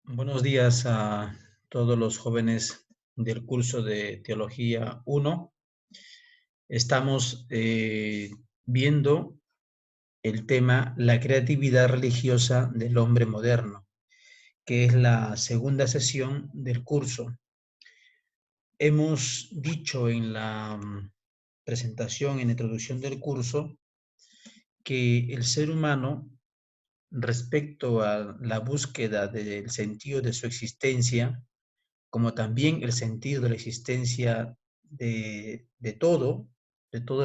Buenos días a todos los jóvenes del curso de Teología 1. Estamos viendo el tema la creatividad religiosa del hombre moderno, que es la segunda sesión del curso. Hemos dicho en la presentación, en la introducción del curso, que el ser humano, respecto a la búsqueda del sentido de su existencia, como también el sentido de la existencia de todo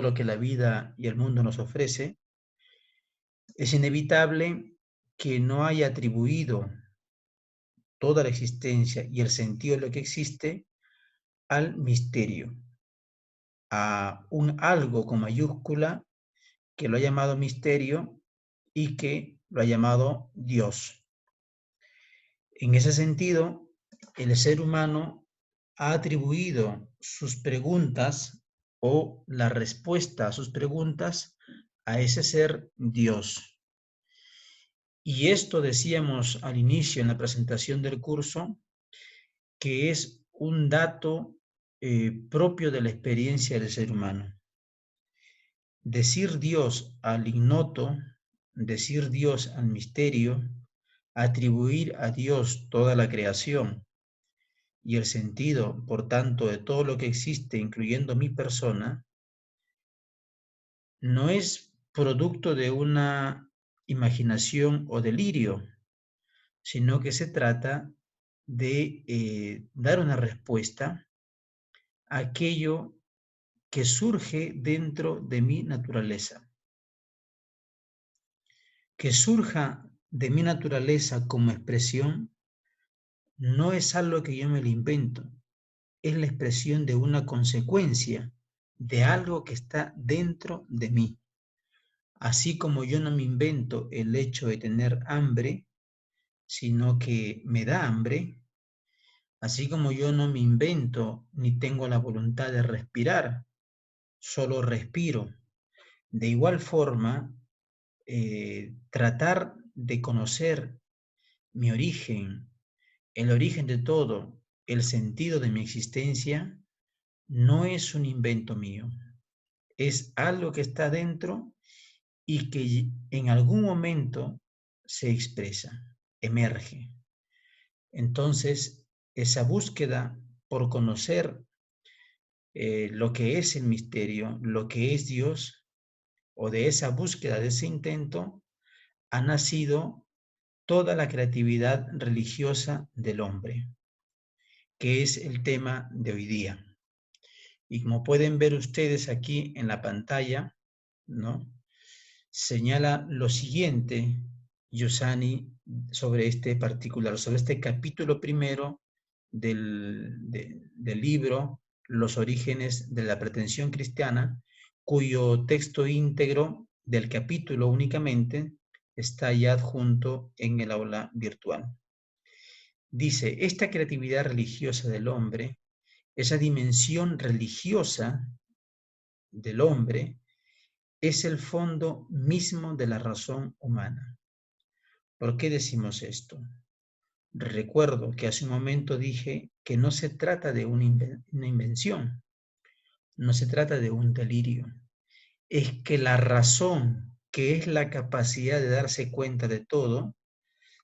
lo que la vida y el mundo nos ofrece, es inevitable que no haya atribuido toda la existencia y el sentido de lo que existe al misterio, a un algo con mayúscula que lo ha llamado misterio y que lo ha llamado Dios. En ese sentido, el ser humano ha atribuido sus preguntas o la respuesta a sus preguntas a ese ser Dios. Y esto decíamos al inicio en la presentación del curso, que es un dato propio de la experiencia del ser humano. Decir Dios al ignoto, decir Dios al misterio, atribuir a Dios toda la creación y el sentido, por tanto, de todo lo que existe, incluyendo mi persona, no es producto de una imaginación o delirio, sino que se trata de dar una respuesta a aquello que surge dentro de mi naturaleza. Que surja de mi naturaleza como expresión no es algo que yo me lo invento, es la expresión de una consecuencia de algo que está dentro de mí. Así como yo no me invento el hecho de tener hambre, sino que me da hambre, así como yo no me invento ni tengo la voluntad de respirar, solo respiro. De igual forma, tratar de conocer mi origen, el origen de todo, el sentido de mi existencia, no es un invento mío, es algo que está dentro y que en algún momento se expresa, emerge. Entonces, esa búsqueda por conocer lo que es el misterio, lo que es Dios, o de esa búsqueda, de ese intento, ha nacido toda la creatividad religiosa del hombre, que es el tema de hoy día. Y como pueden ver ustedes aquí en la pantalla, ¿no? Señala lo siguiente, Giussani, sobre este particular, sobre este capítulo primero del libro Los orígenes de la pretensión cristiana, cuyo texto íntegro del capítulo únicamente está ya adjunto en el aula virtual. Dice, esta creatividad religiosa del hombre, esa dimensión religiosa del hombre, es el fondo mismo de la razón humana. ¿Por qué decimos esto? Recuerdo que hace un momento dije que no se trata de una invención, no se trata de un delirio. Es que la razón, que es la capacidad de darse cuenta de todo,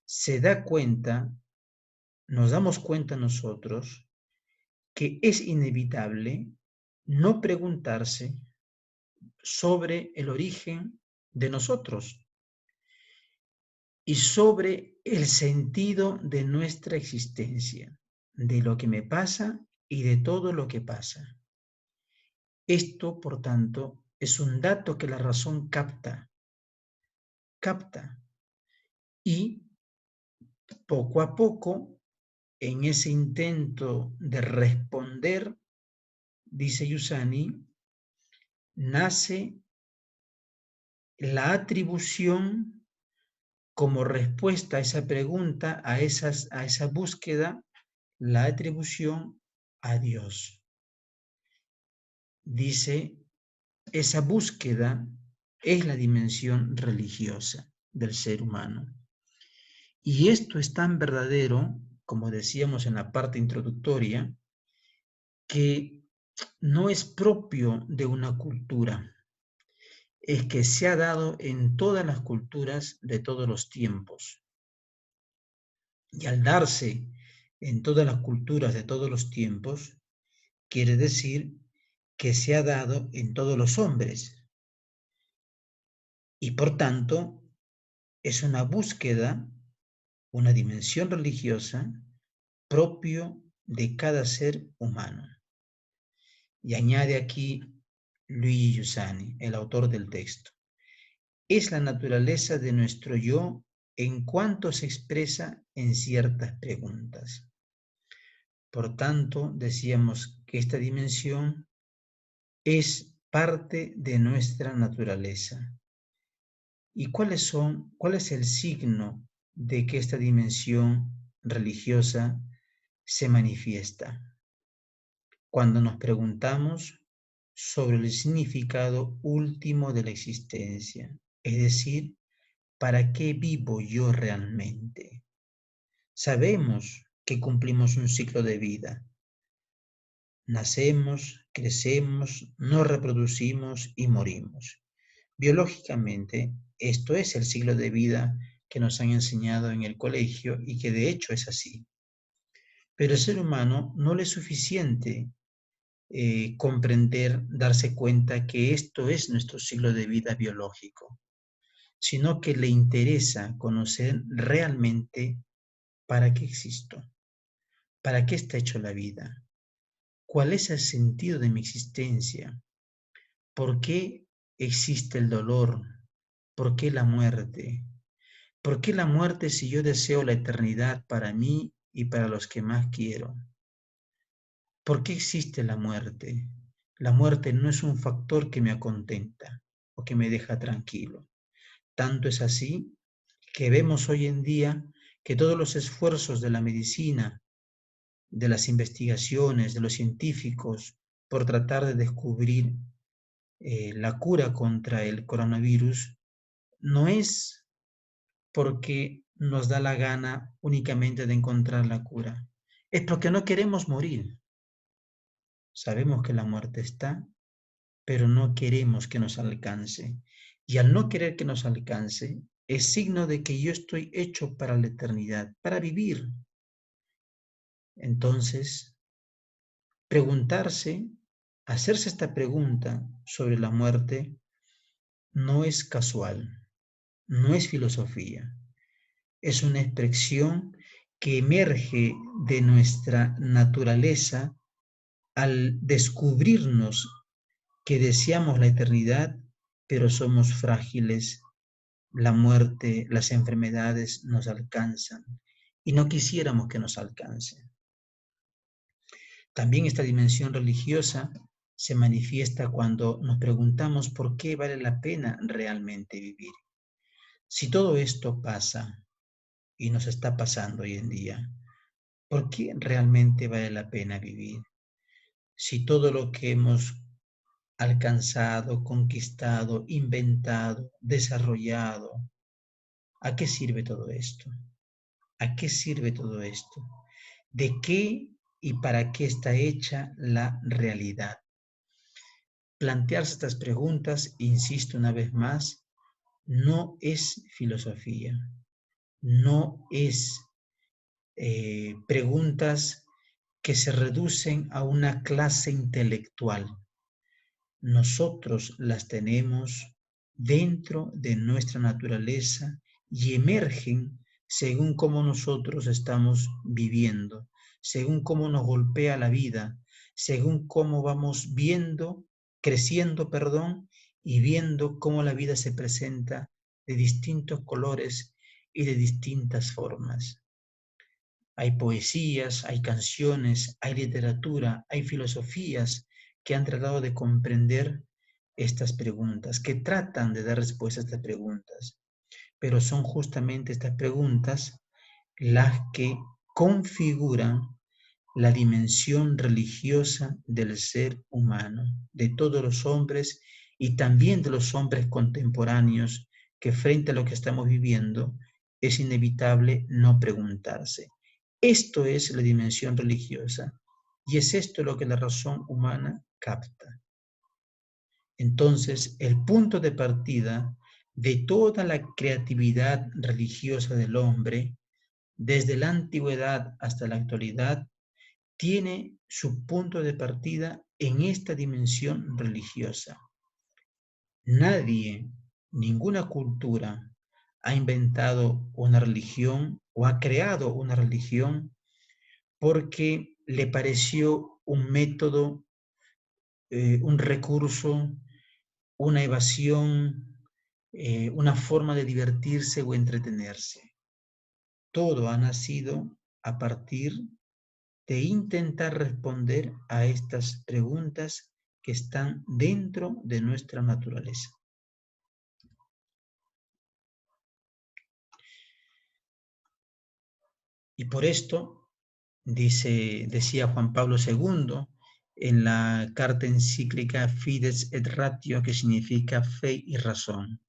se da cuenta, nos damos cuenta nosotros, que es inevitable no preguntarse sobre el origen de nosotros y sobre el sentido de nuestra existencia, de lo que me pasa y de todo lo que pasa. Esto, por tanto, es un dato que la razón capta y poco a poco, en ese intento de responder, dice Giussani, nace la atribución como respuesta a esa pregunta, a esa búsqueda, la atribución a Dios. Dice, esa búsqueda es la dimensión religiosa del ser humano. Y esto es tan verdadero como decíamos en la parte introductoria, que no es propio de una cultura, es que se ha dado en todas las culturas de todos los tiempos. Y al darse en todas las culturas de todos los tiempos, quiere decir que se ha dado en todos los hombres. Y por tanto, es una búsqueda, una dimensión religiosa propio de cada ser humano. Y añade aquí Luigi Giussani, el autor del texto. Es la naturaleza de nuestro yo en cuanto se expresa en ciertas preguntas. Por tanto, decíamos que esta dimensión es parte de nuestra naturaleza. ¿Y cuál es el signo de que esta dimensión religiosa se manifiesta? Cuando nos preguntamos sobre el significado último de la existencia, es decir, ¿para qué vivo yo realmente? Sabemos que cumplimos un ciclo de vida. Nacemos, crecemos, nos reproducimos y morimos. Biológicamente, esto es el ciclo de vida que nos han enseñado en el colegio y que de hecho es así. Pero el ser humano no le es suficiente comprender, darse cuenta que esto es nuestro ciclo de vida biológico, sino que le interesa conocer realmente para qué existo, para qué está hecho la vida, cuál es el sentido de mi existencia, por qué existe el dolor, por qué la muerte, por qué la muerte si yo deseo la eternidad para mí y para los que más quiero. ¿Por qué existe la muerte? La muerte no es un factor que me acontenta o que me deja tranquilo. Tanto es así que vemos hoy en día que todos los esfuerzos de la medicina, de las investigaciones, de los científicos, por tratar de descubrir la cura contra el coronavirus, no es porque nos da la gana únicamente de encontrar la cura, es porque no queremos morir. Sabemos que la muerte está, pero no queremos que nos alcance. Y al no querer que nos alcance, es signo de que yo estoy hecho para la eternidad, para vivir. Entonces, preguntarse, hacerse esta pregunta sobre la muerte, no es casual, no es filosofía, es una expresión que emerge de nuestra naturaleza al descubrirnos que deseamos la eternidad, pero somos frágiles. La muerte, las enfermedades nos alcanzan y no quisiéramos que nos alcancen. También esta dimensión religiosa se manifiesta cuando nos preguntamos por qué vale la pena realmente vivir. Si todo esto pasa y nos está pasando hoy en día, ¿por qué realmente vale la pena vivir? Si todo lo que hemos alcanzado, conquistado, inventado, desarrollado, ¿a qué sirve todo esto? ¿A qué sirve todo esto? ¿De qué y para qué está hecha la realidad? Plantearse estas preguntas, insisto una vez más, no es filosofía, no es preguntas que se reducen a una clase intelectual. Nosotros las tenemos dentro de nuestra naturaleza y emergen según cómo nosotros estamos viviendo, según cómo nos golpea la vida, según cómo vamos viendo, creciendo, y viendo cómo la vida se presenta de distintos colores y de distintas formas. Hay poesías, hay canciones, hay literatura, hay filosofías que han tratado de comprender estas preguntas, que tratan de dar respuesta a estas preguntas. Pero son justamente estas preguntas las que configuran la dimensión religiosa del ser humano, de todos los hombres y también de los hombres contemporáneos, que frente a lo que estamos viviendo es inevitable no preguntarse. Esto es la dimensión religiosa y es esto lo que la razón humana capta. Entonces, el punto de partida de toda la creatividad religiosa del hombre, desde la antigüedad hasta la actualidad, tiene su punto de partida en esta dimensión religiosa. Nadie, ninguna cultura ha inventado una religión o ha creado una religión porque le pareció un método, un recurso, una evasión, una forma de divertirse o entretenerse. Todo ha nacido a partir de intentar responder a estas preguntas que están dentro de nuestra naturaleza. Y por esto, decía Juan Pablo II en la carta encíclica Fides et Ratio, que significa fe y razón.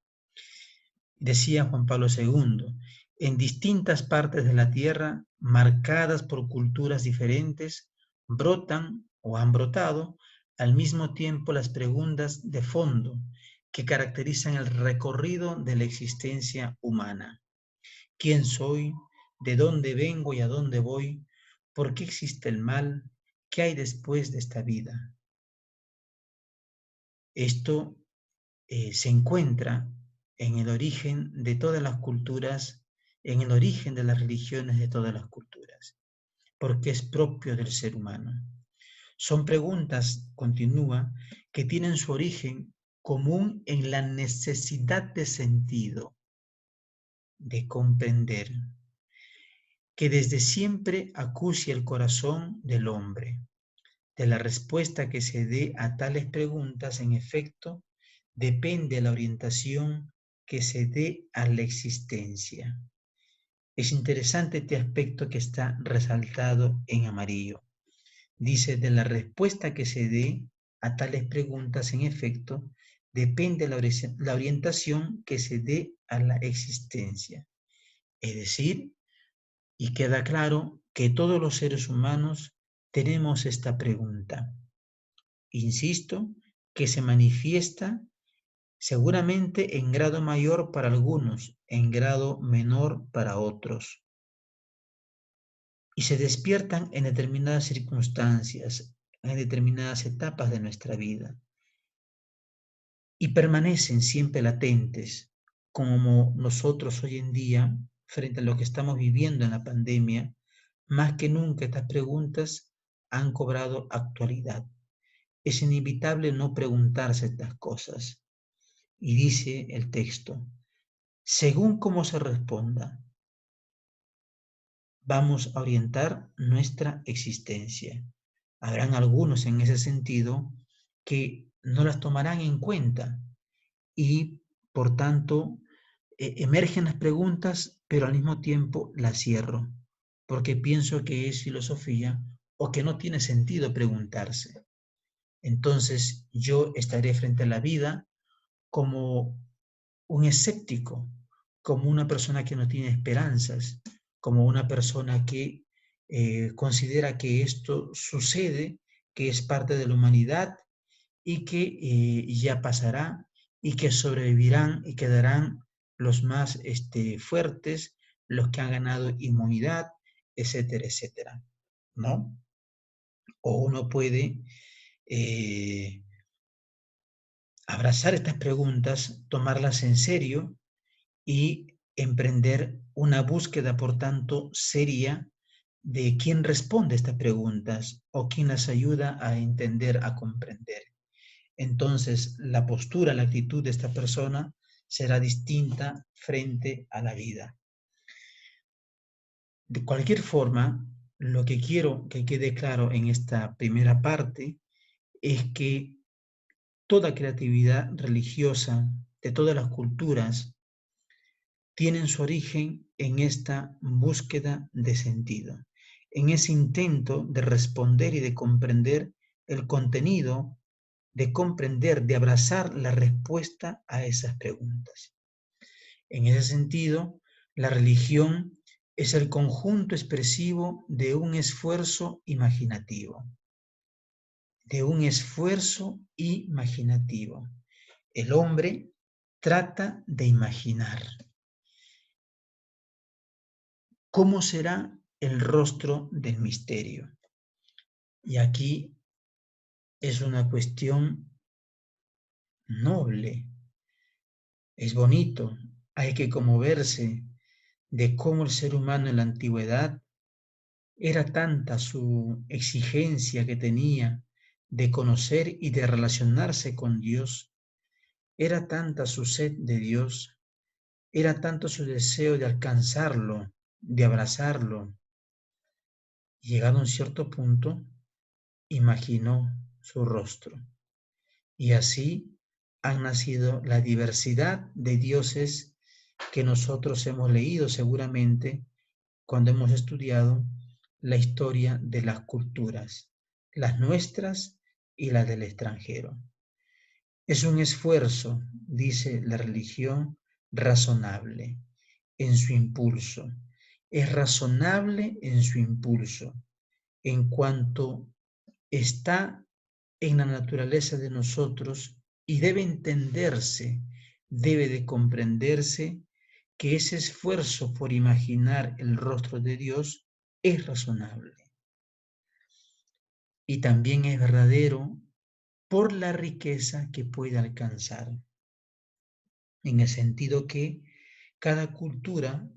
Decía Juan Pablo II, en distintas partes de la tierra, marcadas por culturas diferentes, brotan o han brotado al mismo tiempo las preguntas de fondo que caracterizan el recorrido de la existencia humana. ¿Quién soy? ¿De dónde vengo y a dónde voy? ¿Por qué existe el mal? ¿Qué hay después de esta vida? Esto se encuentra en el origen de todas las culturas, en el origen de las religiones de todas las culturas, porque es propio del ser humano. Son preguntas, continúa, que tienen su origen común en la necesidad de sentido, de comprender, que desde siempre acucia el corazón del hombre. De la respuesta que se dé a tales preguntas, en efecto, depende la orientación que se dé a la existencia. Es interesante este aspecto que está resaltado en amarillo. Dice, de la respuesta que se dé a tales preguntas, en efecto, depende la orientación que se dé a la existencia. Es decir, y queda claro que todos los seres humanos tenemos esta pregunta. Insisto, que se manifiesta seguramente en grado mayor para algunos, en grado menor para otros. Y se despiertan en determinadas circunstancias, en determinadas etapas de nuestra vida. Y permanecen siempre latentes, como nosotros hoy en día, frente a lo que estamos viviendo en la pandemia, más que nunca estas preguntas han cobrado actualidad. Es inevitable no preguntarse estas cosas. Y dice el texto, según cómo se responda, vamos a orientar nuestra existencia. Habrán algunos en ese sentido que no las tomarán en cuenta y, por tanto, emergen las preguntas, pero al mismo tiempo las cierro, porque pienso que es filosofía o que no tiene sentido preguntarse. Entonces, yo estaré frente a la vida como un escéptico, como una persona que no tiene esperanzas, como una persona que considera que esto sucede, que es parte de la humanidad y que ya pasará y que sobrevivirán y quedarán los más fuertes, los que han ganado inmunidad, etcétera, etcétera, ¿no? O uno puede abrazar estas preguntas, tomarlas en serio y emprender una búsqueda, por tanto, seria de quién responde estas preguntas o quién las ayuda a entender, a comprender. Entonces, la postura, la actitud de esta persona será distinta frente a la vida. De cualquier forma, lo que quiero que quede claro en esta primera parte es que toda creatividad religiosa de todas las culturas tienen su origen en esta búsqueda de sentido, en ese intento de responder y de comprender el contenido, de comprender, de abrazar la respuesta a esas preguntas. En ese sentido, la religión es el conjunto expresivo de un esfuerzo imaginativo. De un esfuerzo imaginativo. El hombre trata de imaginar cómo será el rostro del misterio. Y aquí es una cuestión noble, es bonito, hay que conmoverse de cómo el ser humano en la antigüedad era tanta su exigencia que tenía de conocer y de relacionarse con Dios, era tanta su sed de Dios, era tanto su deseo de alcanzarlo, de abrazarlo. Llegado a un cierto punto, imaginó su rostro. Y así han nacido la diversidad de dioses que nosotros hemos leído seguramente cuando hemos estudiado la historia de las culturas, las nuestras y las del extranjero. Es un esfuerzo, dice la religión, razonable en su impulso. Es razonable en su impulso, en cuanto está en la naturaleza de nosotros y debe entenderse, debe de comprenderse que ese esfuerzo por imaginar el rostro de Dios es razonable. Y también es verdadero por la riqueza que puede alcanzar, en el sentido que cada cultura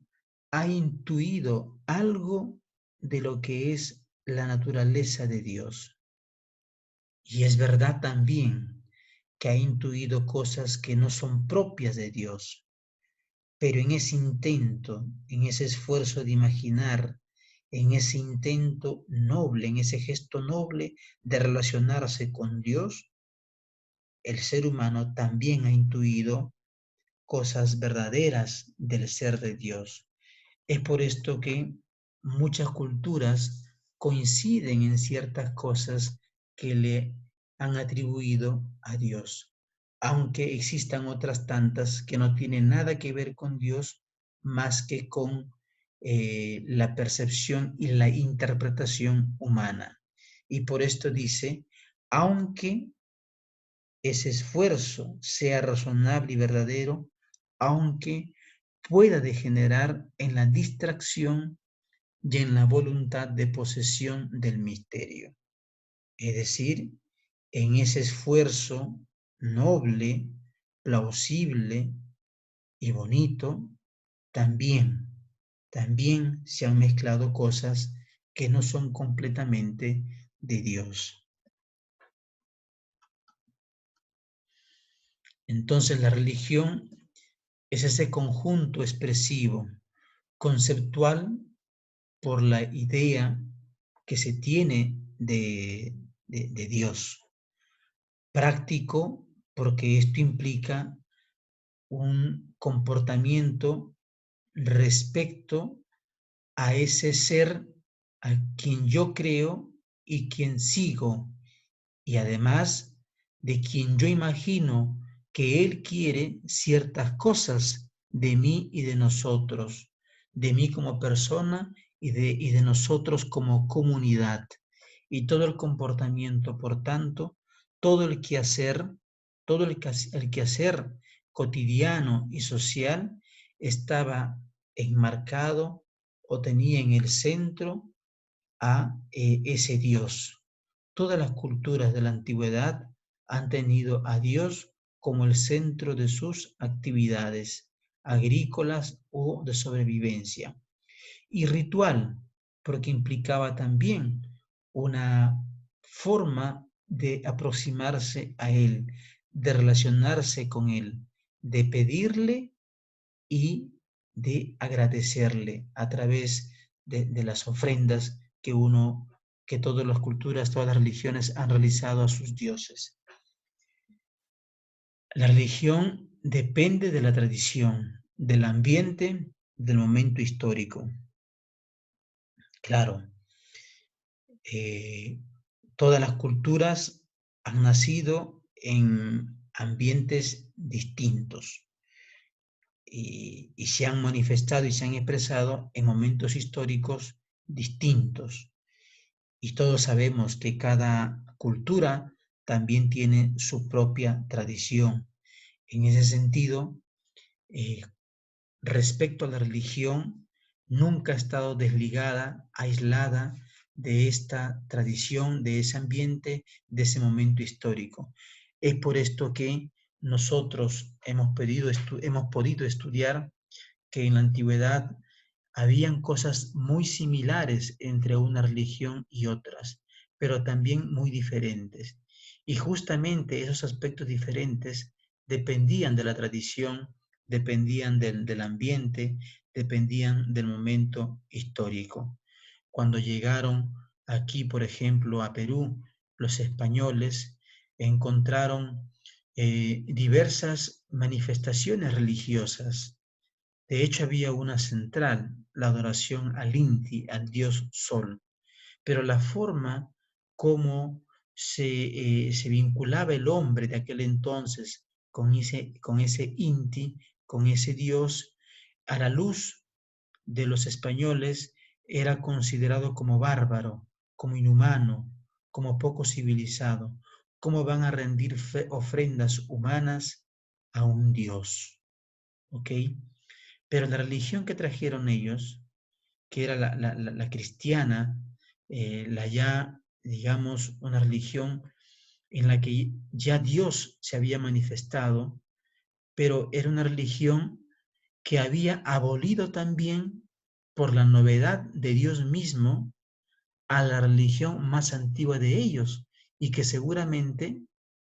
ha intuido algo de lo que es la naturaleza de Dios. Y es verdad también que ha intuido cosas que no son propias de Dios, pero en ese intento, en ese esfuerzo de imaginar, en ese intento noble, en ese gesto noble de relacionarse con Dios, el ser humano también ha intuido cosas verdaderas del ser de Dios. Es por esto que muchas culturas coinciden en ciertas cosas que le han atribuido a Dios, aunque existan otras tantas que no tienen nada que ver con Dios más que con la percepción y la interpretación humana. Y por esto dice, aunque ese esfuerzo sea razonable y verdadero, aunque pueda degenerar en la distracción y en la voluntad de posesión del misterio. Es decir, en ese esfuerzo noble, plausible y bonito, también se han mezclado cosas que no son completamente de Dios. Entonces la religión es ese conjunto expresivo, conceptual, por la idea que se tiene de Dios. Práctico, porque esto implica un comportamiento respecto a ese ser a quien yo creo y quien sigo, y además de quien yo imagino que Él quiere ciertas cosas de mí y de nosotros, de mí como persona y de nosotros como comunidad. Y todo el comportamiento, por tanto, todo el quehacer, todo el quehacer cotidiano y social estaba enmarcado o tenía en el centro a ese Dios. Todas las culturas de la antigüedad han tenido a Dios como el centro de sus actividades agrícolas o de sobrevivencia. Y ritual, porque implicaba también una forma de aproximarse a Él, de relacionarse con Él, de pedirle y de agradecerle a través de las ofrendas que todas las culturas, todas las religiones han realizado a sus dioses. La religión depende de la tradición, del ambiente, del momento histórico. Claro, todas las culturas han nacido en ambientes distintos. y se han manifestado y se han expresado en momentos históricos distintos. Y todos sabemos que cada cultura también tiene su propia tradición. En ese sentido, eh, respecto a la religión, nunca ha estado desligada, aislada de esta tradición, de ese ambiente, de ese momento histórico. Es por esto que nosotros hemos podido estudiar que en la antigüedad habían cosas muy similares entre una religión y otras, pero también muy diferentes. Y justamente esos aspectos diferentes dependían de la tradición, dependían del ambiente, dependían del momento histórico. Cuando llegaron aquí, por ejemplo, a Perú, los españoles encontraron diversas manifestaciones religiosas. De hecho, había una central, la adoración al Inti, al dios Sol, pero la forma como se vinculaba el hombre de aquel entonces con ese Inti, con ese dios, a la luz de los españoles era considerado como bárbaro, como inhumano, como poco civilizado. ¿Cómo van a rendir ofrendas humanas a un dios? ¿Ok? Pero la religión que trajeron ellos, que era la cristiana, la ya, digamos, una religión en la que ya Dios se había manifestado, pero era una religión que había abolido también por la novedad de Dios mismo a la religión más antigua de ellos y que seguramente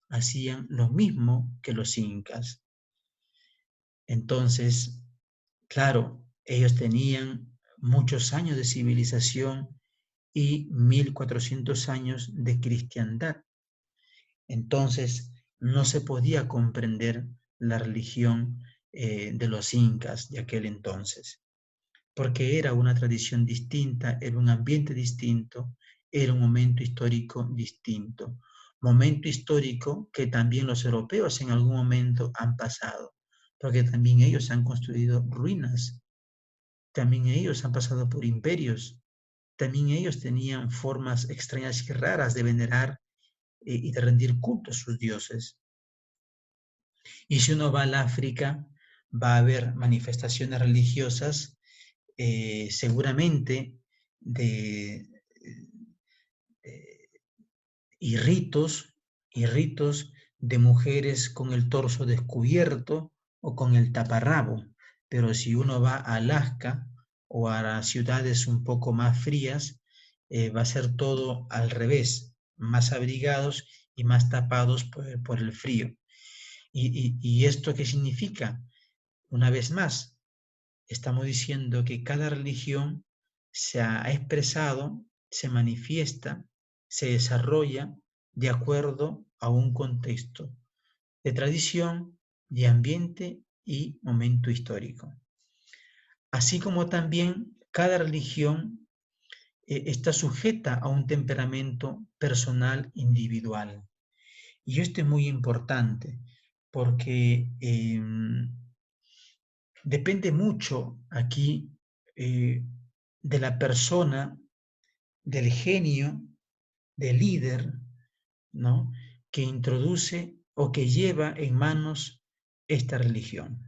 hacían lo mismo que los incas. Entonces, claro, ellos tenían muchos años de civilización y 1400 años de cristiandad. Entonces, no se podía comprender la religión de los incas de aquel entonces, porque era una tradición distinta, era un ambiente distinto, era un momento histórico distinto. Momento histórico que también los europeos en algún momento han pasado, porque también ellos han construido ruinas, también ellos han pasado por imperios, también ellos tenían formas extrañas y raras de venerar y de rendir culto a sus dioses. Y si uno va al África, va a haber manifestaciones religiosas, seguramente de, de, y ritos de mujeres con el torso descubierto o con el taparrabo. Pero si uno va a Alaska o a ciudades un poco más frías, va a ser todo al revés, más abrigados y más tapados por el frío. ¿Y esto qué significa? Una vez más, estamos diciendo que cada religión se ha expresado, se manifiesta, se desarrolla de acuerdo a un contexto de tradición, de ambiente y momento histórico. Así como también cada religión está sujeta a un temperamento personal individual. Y esto es muy importante porque depende mucho aquí de la persona, del genio, del líder, ¿no? Que introduce o que lleva en manos esta religión.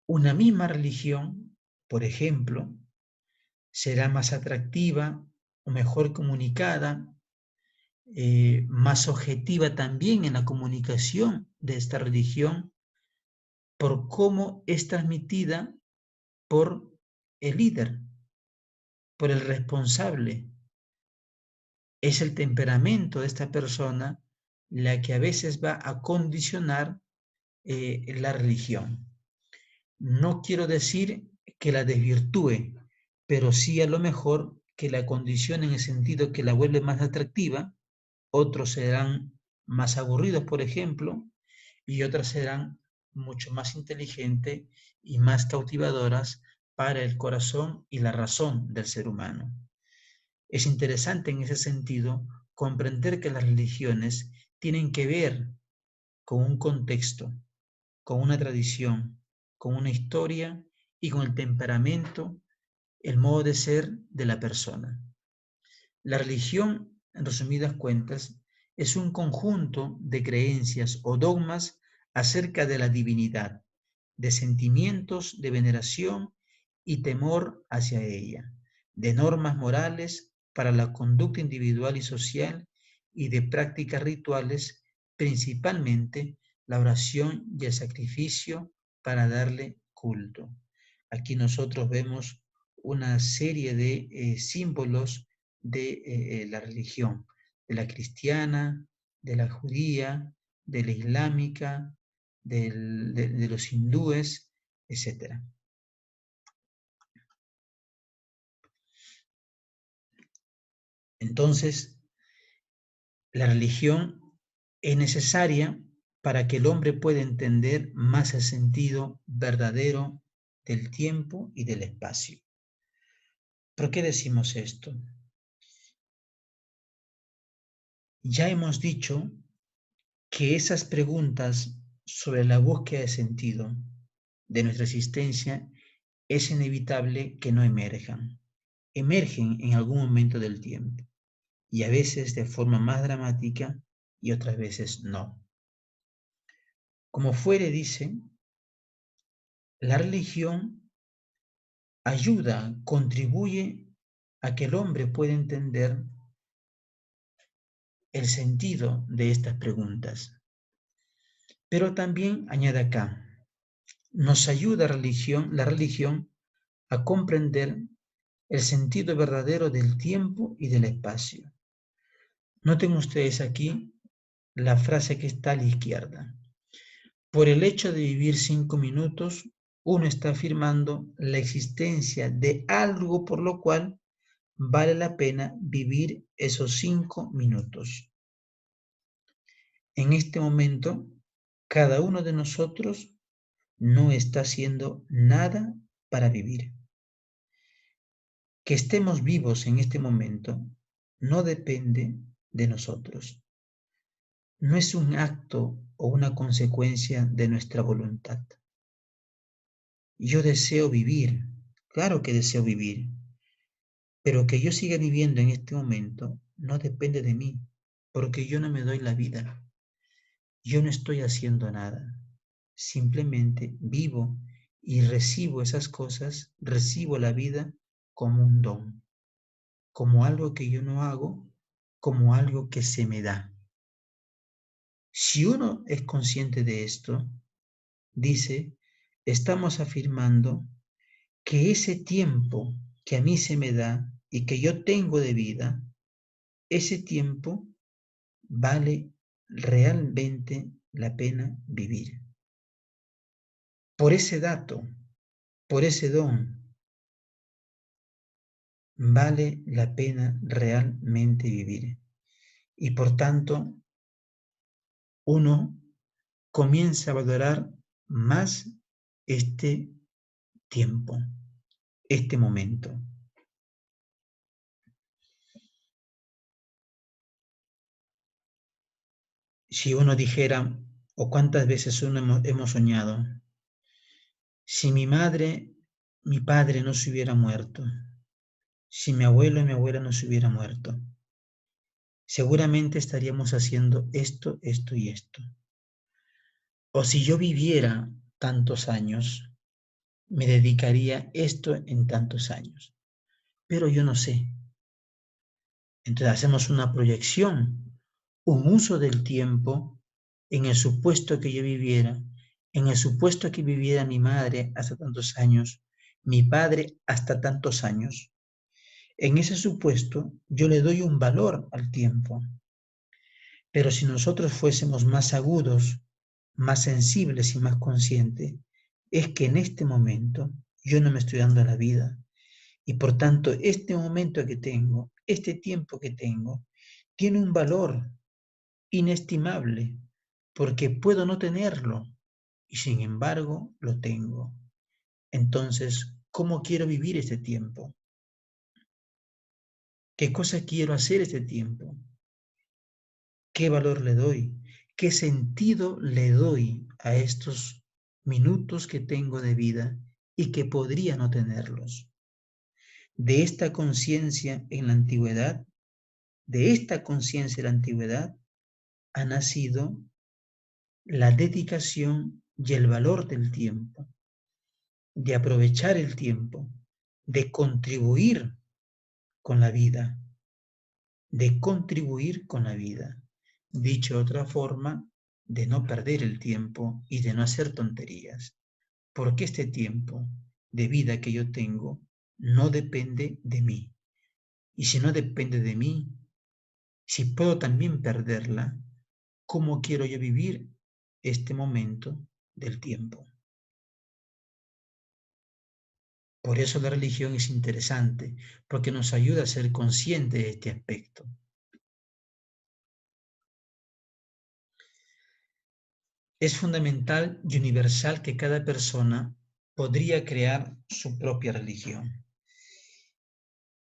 Una misma religión, por ejemplo, será más atractiva o mejor comunicada, más objetiva también en la comunicación de esta religión por cómo es transmitida por el líder, por el responsable. Es el temperamento de esta persona la que a veces va a condicionar la religión. No quiero decir que la desvirtúe, pero sí a lo mejor que la condicione en el sentido que la vuelve más atractiva, otros serán más aburridos, por ejemplo, y otras serán mucho más inteligentes y más cautivadoras para el corazón y la razón del ser humano. Es interesante en ese sentido comprender que las religiones tienen que ver con un contexto, con una tradición, con una historia y con el temperamento, el modo de ser de la persona. La religión, en resumidas cuentas, es un conjunto de creencias o dogmas acerca de la divinidad, de sentimientos de veneración y temor hacia ella, de normas morales para la conducta individual y social y de prácticas rituales, principalmente la oración y el sacrificio para darle culto. Aquí nosotros vemos una serie de símbolos de la religión, de la cristiana, de la judía, de la islámica, de los hindúes, etc. Entonces, la religión es necesaria para que el hombre pueda entender más el sentido verdadero del tiempo y del espacio. ¿Por qué decimos esto? Ya hemos dicho que esas preguntas sobre la búsqueda de sentido de nuestra existencia es inevitable que no emerjan. Emergen en algún momento del tiempo y a veces de forma más dramática y otras veces no. Como fuere, dice, la religión ayuda, contribuye a que el hombre pueda entender el sentido de estas preguntas. Pero también, añade acá, nos ayuda la religión a comprender el sentido verdadero del tiempo y del espacio. Noten ustedes aquí la frase que está a la izquierda. Por el hecho de vivir 5 minutos, uno está afirmando la existencia de algo por lo cual vale la pena vivir esos 5 minutos. En este momento, cada uno de nosotros no está haciendo nada para vivir. Que estemos vivos en este momento no depende de nosotros. No es un acto o una consecuencia de nuestra voluntad. Yo deseo vivir, claro que deseo vivir, pero que yo siga viviendo en este momento no depende de mí, porque yo no me doy la vida. Yo no estoy haciendo nada. Simplemente vivo y recibo esas cosas, recibo la vida como un don, como algo que yo no hago, como algo que se me da. Si uno es consciente de esto, dice, estamos afirmando que ese tiempo que a mí se me da y que yo tengo de vida, ese tiempo vale realmente la pena vivir. Por ese dato, por ese don, vale la pena realmente vivir. Y por tanto, uno comienza a valorar más este tiempo, este momento. Si uno dijera, o cuántas veces uno hemos soñado, si mi madre, mi padre no se hubiera muerto, si mi abuelo y mi abuela no se hubieran muerto, seguramente estaríamos haciendo esto, esto y esto. O si yo viviera tantos años, me dedicaría esto en tantos años. Pero yo no sé. Entonces hacemos una proyección, un uso del tiempo en el supuesto que yo viviera, en el supuesto que viviera mi madre hasta tantos años, mi padre hasta tantos años. En ese supuesto yo le doy un valor al tiempo. Pero si nosotros fuésemos más agudos, más sensibles y más conscientes, es que en este momento yo no me estoy dando la vida. Y por tanto, este momento que tengo, este tiempo que tengo, tiene un valor inestimable, porque puedo no tenerlo, y sin embargo lo tengo. Entonces, ¿cómo quiero vivir este tiempo? ¿Qué cosa quiero hacer este tiempo? ¿Qué valor le doy? ¿Qué sentido le doy a estos minutos que tengo de vida y que podría no tenerlos. De esta conciencia en la antigüedad, de esta conciencia en la antigüedad, ha nacido la dedicación y el valor del tiempo, de aprovechar el tiempo, de contribuir con la vida, de contribuir con la vida. Dicho de otra forma, de no perder el tiempo y de no hacer tonterías, porque este tiempo de vida que yo tengo no depende de mí. Y si no depende de mí, si puedo también perderla, ¿cómo quiero yo vivir este momento del tiempo? Por eso la religión es interesante, porque nos ayuda a ser conscientes de este aspecto. Es fundamental y universal que cada persona podría crear su propia religión.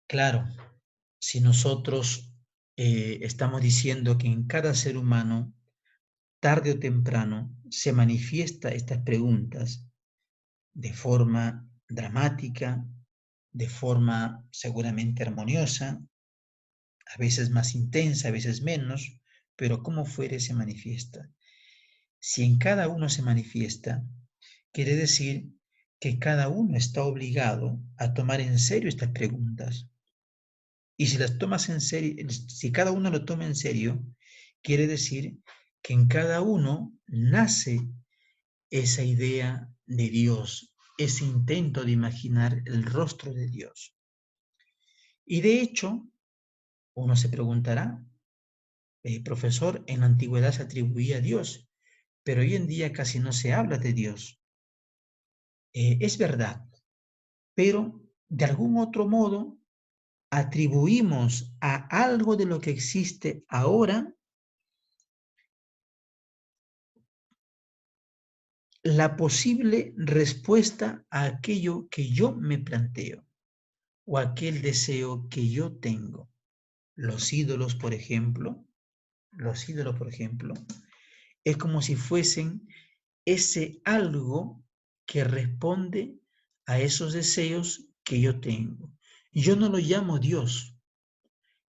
Claro, si nosotros estamos diciendo que en cada ser humano, tarde o temprano, se manifiesta estas preguntas de forma dramática, de forma seguramente armoniosa, a veces más intensa, a veces menos, pero como fuere se manifiesta. Si en cada uno se manifiesta, quiere decir que cada uno está obligado a tomar en serio estas preguntas. Y si las tomas en serio, si cada uno lo toma en serio, quiere decir que en cada uno nace esa idea de Dios, ese intento de imaginar el rostro de Dios. Y de hecho, uno se preguntará, profesor, en la antigüedad se atribuía a Dios, pero hoy en día casi no se habla de Dios. Es verdad, pero de algún otro modo atribuimos a algo de lo que existe ahora la posible respuesta a aquello que yo me planteo o aquel deseo que yo tengo. Los ídolos, por ejemplo, es como si fuesen ese algo que responde a esos deseos que yo tengo. Yo no lo llamo Dios,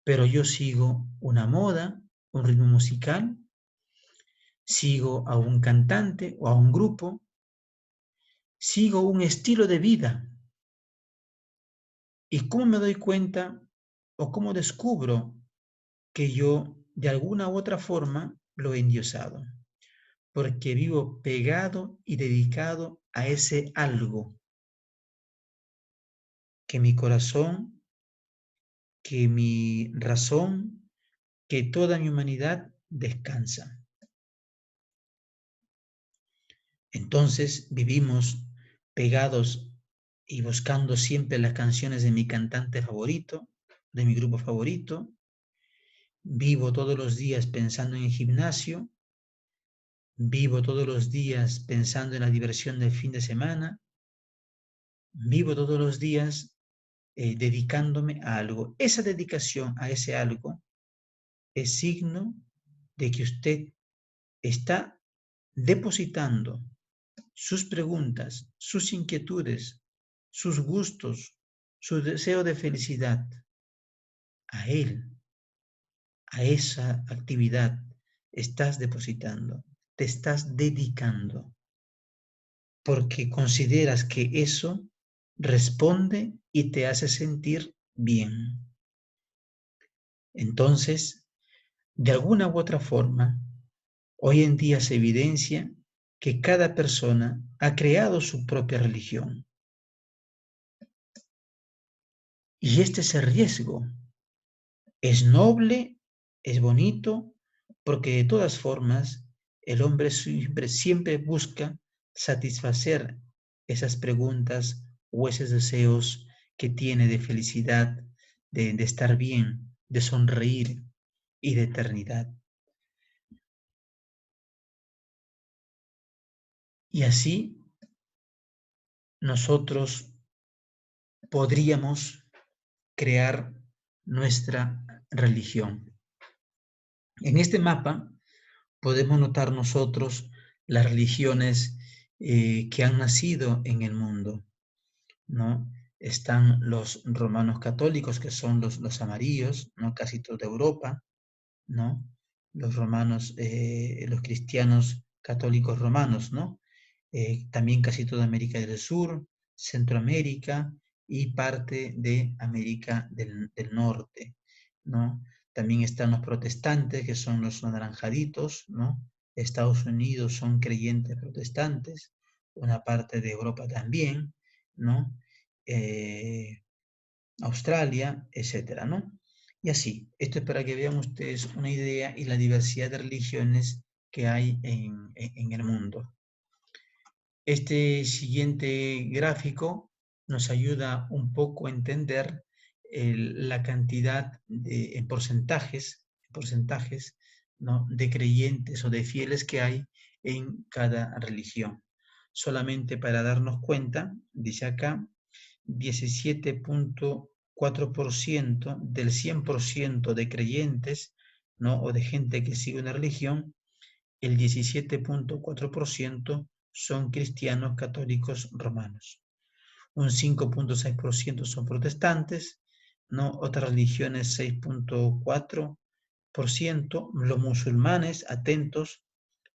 pero yo sigo una moda, un ritmo musical, sigo a un cantante o a un grupo, sigo un estilo de vida. ¿Y cómo me doy cuenta o cómo descubro que yo de alguna u otra forma lo he endiosado? Porque vivo pegado y dedicado a ese algo que mi corazón, que mi razón, que toda mi humanidad descansa. Entonces vivimos pegados y buscando siempre las canciones de mi cantante favorito, de mi grupo favorito. Vivo todos los días pensando en el gimnasio. Vivo todos los días pensando en la diversión del fin de semana. Vivo todos los días dedicándome a algo. Esa dedicación a ese algo es signo de que usted está depositando sus preguntas, sus inquietudes, sus gustos, su deseo de felicidad a él, a esa actividad. Estás depositando, te estás dedicando, porque consideras que eso responde y te hace sentir bien. Entonces, de alguna u otra forma, hoy en día se evidencia que cada persona ha creado su propia religión. Y este es el riesgo. Es noble, es bonito, porque de todas formas el hombre siempre busca satisfacer esas preguntas o esos deseos que tiene de felicidad, de estar bien, de sonreír y de eternidad. Y así nosotros podríamos crear nuestra religión. En este mapa podemos notar nosotros las religiones que han nacido en el mundo, ¿no? Están los romanos católicos, que son los amarillos, ¿no? Casi toda Europa, ¿no? Los romanos, los cristianos católicos romanos, ¿no? También casi toda América del Sur, Centroamérica y parte de América del Norte, ¿no? También están los protestantes, que son los anaranjaditos, ¿no? Estados Unidos son creyentes protestantes, una parte de Europa también, ¿no? Australia, etcétera, ¿no? Y así, esto es para que vean ustedes una idea y la diversidad de religiones que hay en el mundo. Este siguiente gráfico nos ayuda un poco a entender la cantidad en porcentajes, ¿no? De creyentes o de fieles que hay en cada religión. Solamente para darnos cuenta, dice acá, 17.4% del 100% de creyentes, ¿no? O de gente que sigue una religión, el 17.4% son cristianos católicos romanos. Un 5.6% son protestantes, ¿no? Otras religiones 6.4%, los musulmanes, atentos,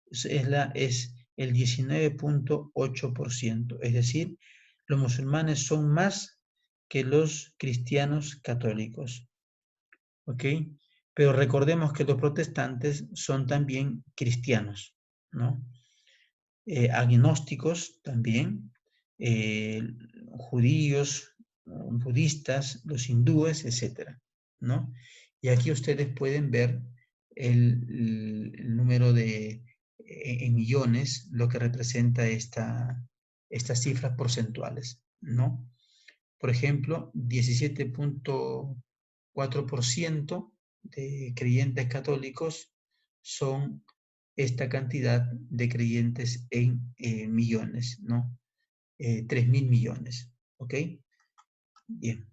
es el 19.8%, es decir, los musulmanes son más que los cristianos católicos, ¿ok? Pero recordemos que los protestantes son también cristianos, ¿no? Agnósticos también, judíos, budistas, los hindúes, etc., ¿no? Y aquí ustedes pueden ver el número en millones, lo que representa estas cifras porcentuales, ¿no? Por ejemplo, 17.4% de creyentes católicos son esta cantidad de creyentes en millones, ¿no? 3.000 millones, ¿ok? Bien.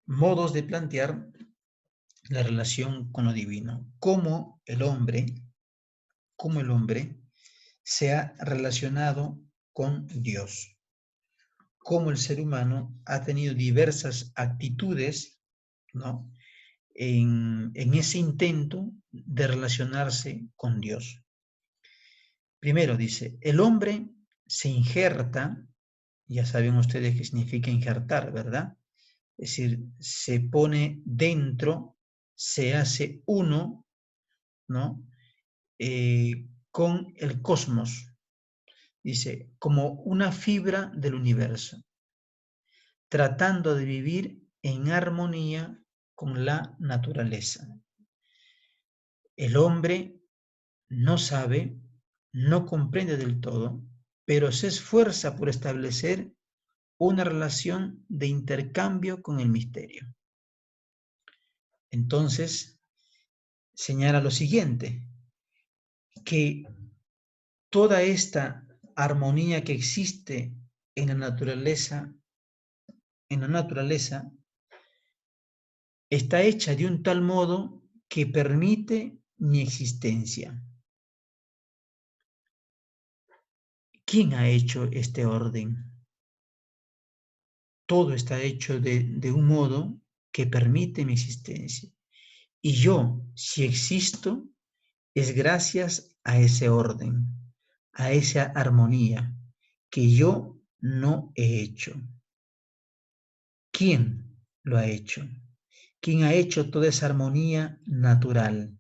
Modos de plantear la relación con lo divino. Cómo el hombre se ha relacionado con Dios. Cómo el ser humano ha tenido diversas actitudes, ¿no? En ese intento de relacionarse con Dios. Primero dice, el hombre se injerta, ya saben ustedes qué significa injertar, ¿verdad? Es decir, se pone dentro, se hace uno, ¿no? Con el cosmos, dice, como una fibra del universo, tratando de vivir en armonía con la naturaleza. El hombre no sabe, no comprende del todo, pero se esfuerza por establecer una relación de intercambio con el misterio. Entonces, señala lo siguiente, que toda esta armonía que existe en la naturaleza está hecha de un tal modo que permite mi existencia. ¿Quién ha hecho este orden? Todo está hecho de un modo que permite mi existencia. Y yo, si existo, es gracias a ese orden, a esa armonía que yo no he hecho. ¿Quién lo ha hecho? ¿Quién ha hecho toda esa armonía natural?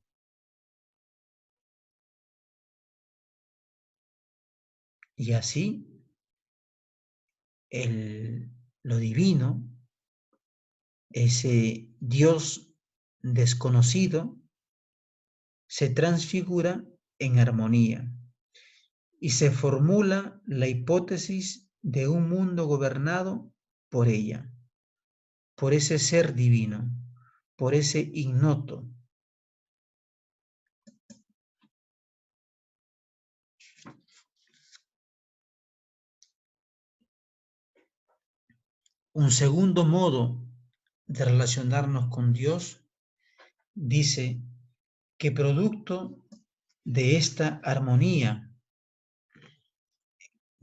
Y así, lo divino, ese Dios desconocido, se transfigura en armonía y se formula la hipótesis de un mundo gobernado por ella, por ese ser divino, por ese ignoto. Un segundo modo de relacionarnos con Dios dice que producto de esta armonía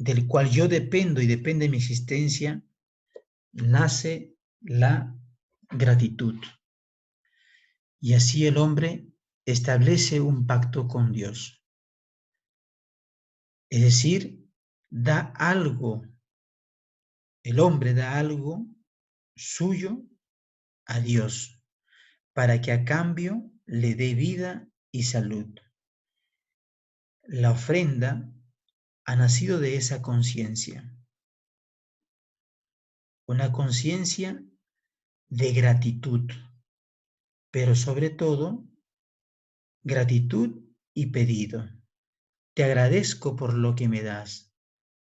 del cual yo dependo y depende mi existencia, nace la gratitud. Y así el hombre establece un pacto con Dios. Es decir, da algo, el hombre da algo suyo a Dios para que a cambio le dé vida y salud. La ofrenda ha nacido de esa conciencia, una conciencia de gratitud, pero sobre todo gratitud y pedido. Te agradezco por lo que me das,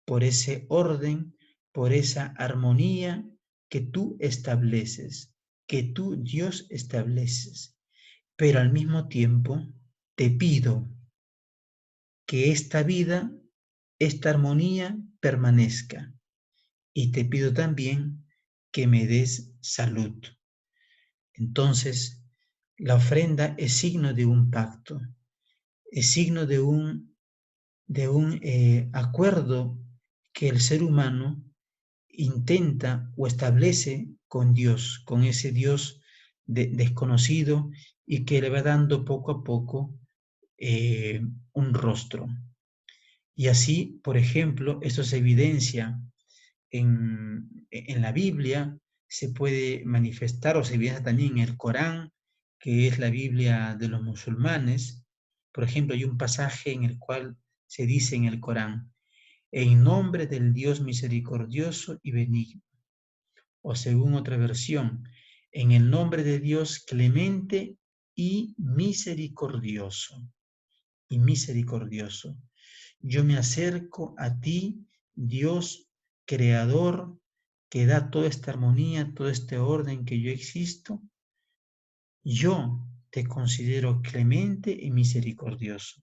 por ese orden, por esa armonía que tú estableces, que tú, Dios, estableces. Pero al mismo tiempo te pido que esta vida, esta armonía permanezca. Y te pido también que me des salud. Entonces, la ofrenda es signo de un pacto, es signo de un acuerdo que el ser humano intenta o establece con Dios, con ese Dios desconocido y que le va dando poco a poco un rostro. Y así, por ejemplo, esto se evidencia en la Biblia, se puede manifestar o se evidencia también en el Corán, que es la Biblia de los musulmanes. Por ejemplo, hay un pasaje en el cual se dice en el Corán, en nombre del Dios misericordioso y benigno. O según otra versión, en el nombre de Dios clemente y misericordioso. Y misericordioso. Yo me acerco a ti, Dios creador, que da toda esta armonía, todo este orden que yo existo. Yo te considero clemente y misericordioso.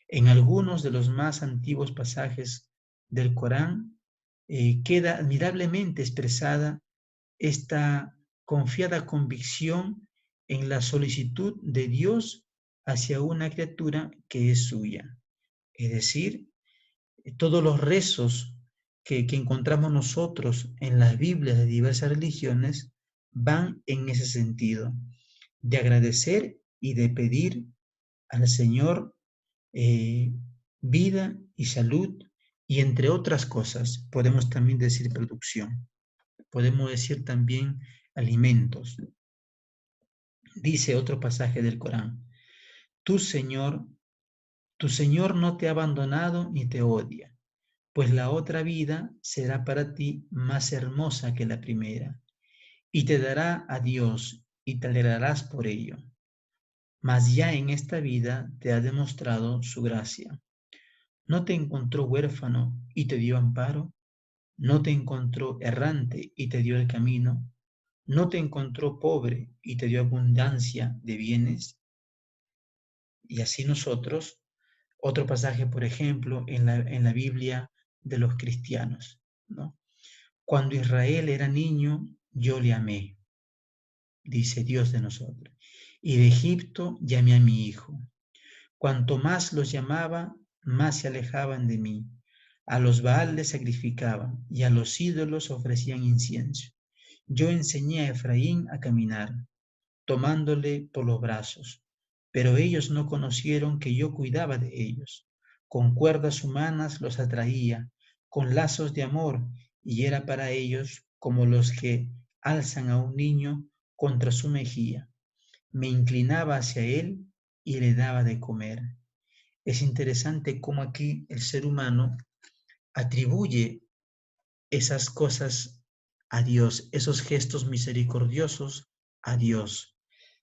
En algunos de los más antiguos pasajes del Corán queda admirablemente expresada esta confiada convicción en la solicitud de Dios hacia una criatura que es suya. Es decir, todos los rezos que encontramos nosotros en las Biblias de diversas religiones van en ese sentido, de agradecer y de pedir al Señor vida y salud y entre otras cosas, podemos también decir producción, podemos decir también alimentos. Dice otro pasaje del Corán, tu Señor no te ha abandonado ni te odia, pues la otra vida será para ti más hermosa que la primera, y te dará a Dios y te alegrarás por ello. Mas ya en esta vida te ha demostrado su gracia. ¿No te encontró huérfano y te dio amparo? ¿No te encontró errante y te dio el camino? ¿No te encontró pobre y te dio abundancia de bienes? Y así nosotros, otro pasaje, por ejemplo, en la Biblia de los cristianos, ¿no? Cuando Israel era niño, yo le amé, dice Dios de nosotros. Y de Egipto llamé a mi hijo. Cuanto más los llamaba, más se alejaban de mí. A los Baales sacrificaban y a los ídolos ofrecían incienso. Yo enseñé a Efraín a caminar, tomándole por los brazos, pero ellos no conocieron que yo cuidaba de ellos. Con cuerdas humanas los atraía, con lazos de amor, y era para ellos como los que alzan a un niño contra su mejilla. Me inclinaba hacia él y le daba de comer. Es interesante cómo aquí el ser humano atribuye esas cosas a Dios, esos gestos misericordiosos a Dios,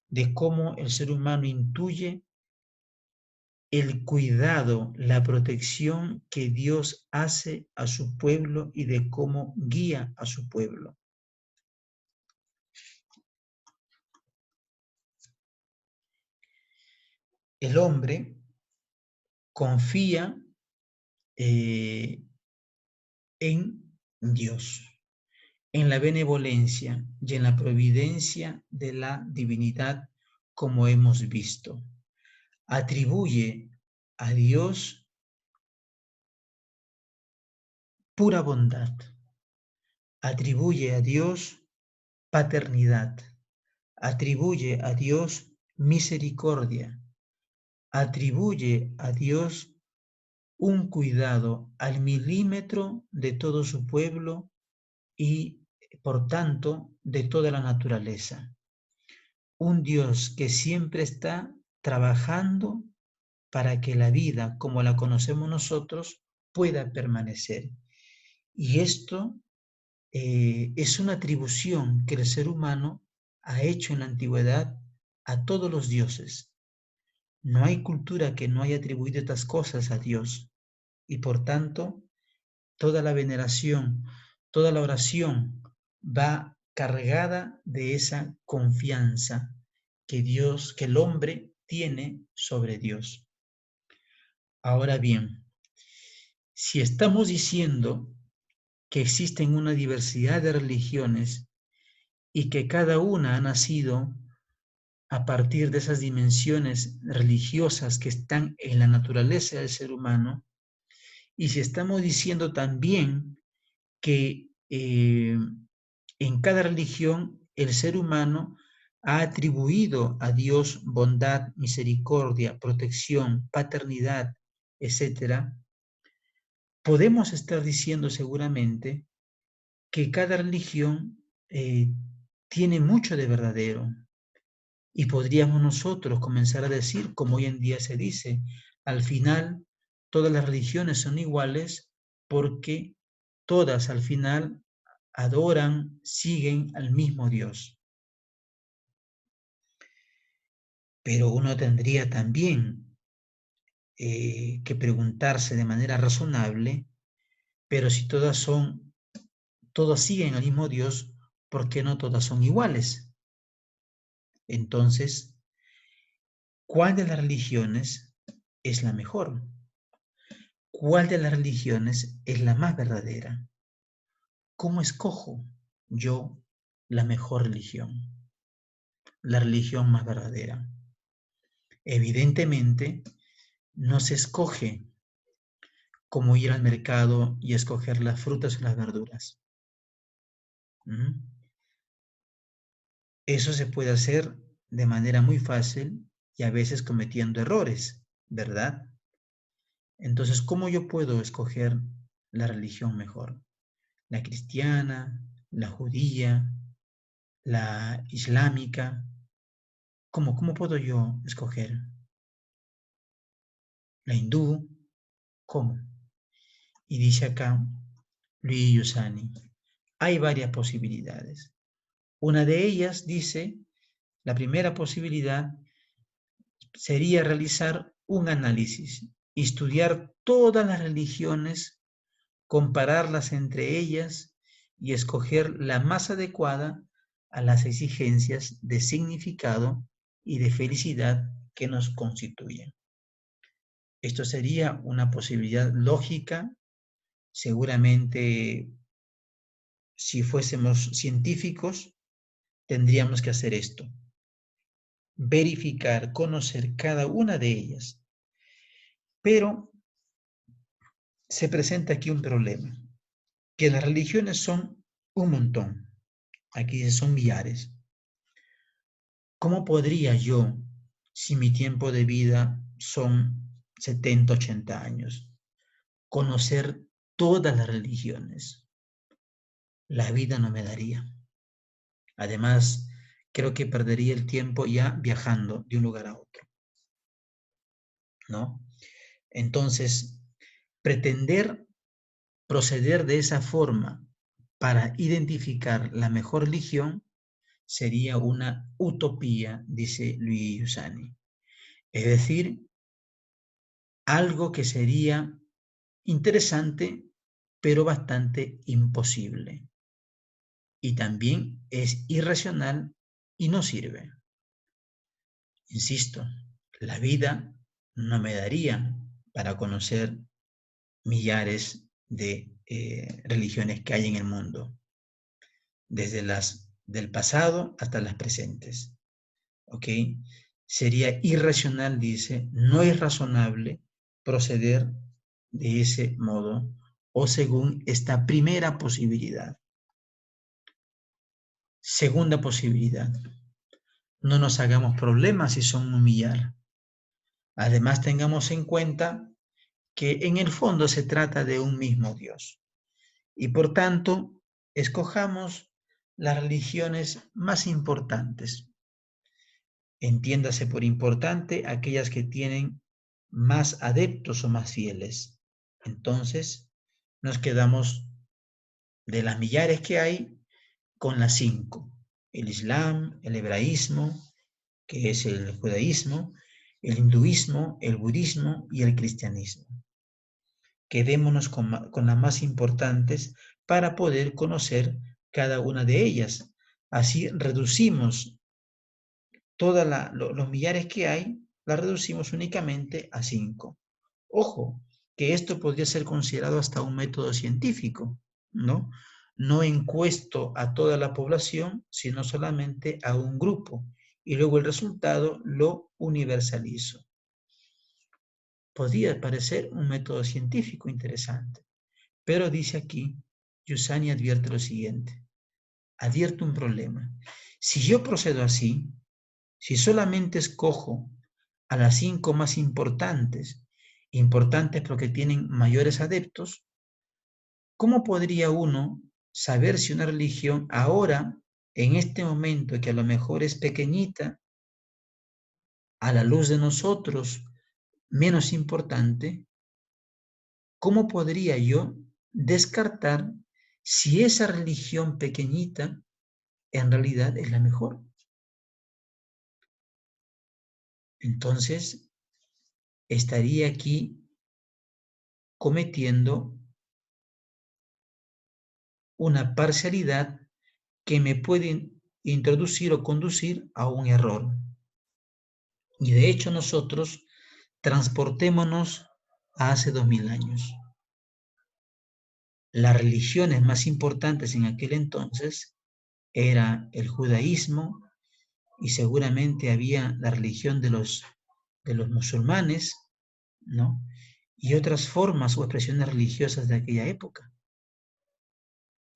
de cómo el ser humano intuye el cuidado, la protección que Dios hace a su pueblo y de cómo guía a su pueblo. El hombre confía en Dios, en la benevolencia y en la providencia de la divinidad, como hemos visto. Atribuye a Dios pura bondad. Atribuye a Dios paternidad. Atribuye a Dios misericordia. Atribuye a Dios un cuidado al milímetro de todo su pueblo y, por tanto, de toda la naturaleza. Un Dios que siempre está trabajando para que la vida, como la conocemos nosotros, pueda permanecer. Y esto es una atribución que el ser humano ha hecho en la antigüedad a todos los dioses. No hay cultura que no haya atribuido estas cosas a Dios. Y por tanto, toda la veneración, toda la oración va cargada de esa confianza que Dios, que el hombre tiene sobre Dios. Ahora bien, si estamos diciendo que existen una diversidad de religiones y que cada una ha nacido a partir de esas dimensiones religiosas que están en la naturaleza del ser humano, y si estamos diciendo también que en cada religión el ser humano ha atribuido a Dios bondad, misericordia, protección, paternidad, etcétera, podemos estar diciendo seguramente que cada religión tiene mucho de verdadero. Y podríamos nosotros comenzar a decir, como hoy en día se dice, al final todas las religiones son iguales porque todas al final adoran, siguen al mismo Dios. Pero uno tendría también que preguntarse de manera razonable, pero si todas siguen al mismo Dios, ¿por qué no todas son iguales? Entonces, ¿cuál de las religiones es la mejor? ¿Cuál de las religiones es la más verdadera? ¿Cómo escojo yo la mejor religión? La religión más verdadera. Evidentemente, no se escoge como ir al mercado y escoger las frutas o las verduras. Eso se puede hacer de manera muy fácil y a veces cometiendo errores, ¿verdad? Entonces, ¿cómo yo puedo escoger la religión mejor? ¿La cristiana, la judía, la islámica? ¿Cómo puedo yo escoger? ¿La hindú? ¿Cómo? Y dice acá Luis Yusani, hay varias posibilidades. Una de ellas dice, la primera posibilidad sería realizar un análisis, estudiar todas las religiones, compararlas entre ellas y escoger la más adecuada a las exigencias de significado y de felicidad que nos constituyen. Esto sería una posibilidad lógica. Seguramente, si fuésemos científicos, tendríamos que hacer esto. Verificar, conocer cada una de ellas. Pero se presenta aquí un problema, que las religiones son un montón. Aquí son millares. ¿Cómo podría yo, si mi tiempo de vida son 70, 80 años, conocer todas las religiones? La vida no me daría. Además, creo que perdería el tiempo ya viajando de un lugar a otro, ¿no? Entonces, pretender proceder de esa forma para identificar la mejor religión sería una utopía, dice Luis Yusani. Es decir, algo que sería interesante, pero bastante imposible. Y también es irracional y no sirve. Insisto, la vida no me daría para conocer millares de religiones que hay en el mundo, desde las del pasado hasta las presentes. ¿Ok? Sería irracional, dice, no es razonable proceder de ese modo o según esta primera posibilidad. Segunda posibilidad, no nos hagamos problemas si son humillar. Además, tengamos en cuenta que en el fondo se trata de un mismo Dios. Y por tanto, escojamos las religiones más importantes. Entiéndase por importante aquellas que tienen más adeptos o más fieles. Entonces, nos quedamos de las millares que hay con las 5. El Islam, el hebraísmo, que es el judaísmo, el hinduismo, el budismo y el cristianismo. Quedémonos con las más importantes para poder conocer cada una de ellas. Así reducimos todos los millares que hay, las reducimos únicamente a 5. Ojo, que esto podría ser considerado hasta un método científico, ¿no? No encuesto a toda la población, sino solamente a un grupo, y luego el resultado lo universalizo. Podría parecer un método científico interesante, pero dice aquí, Giussani advierte lo siguiente, advierte un problema. Si yo procedo así, si solamente escojo a las 5 más importantes porque tienen mayores adeptos, ¿cómo podría uno saber si una religión ahora, en este momento que a lo mejor es pequeñita, a la luz de nosotros, menos importante, cómo podría yo descartar si esa religión pequeñita en realidad es la mejor? Entonces, estaría aquí cometiendo una parcialidad que me puede introducir o conducir a un error. Y de hecho nosotros transportémonos a hace 2000 años. Las religiones más importantes en aquel entonces era el judaísmo y seguramente había la religión de los musulmanes, ¿no? Y otras formas o expresiones religiosas de aquella época.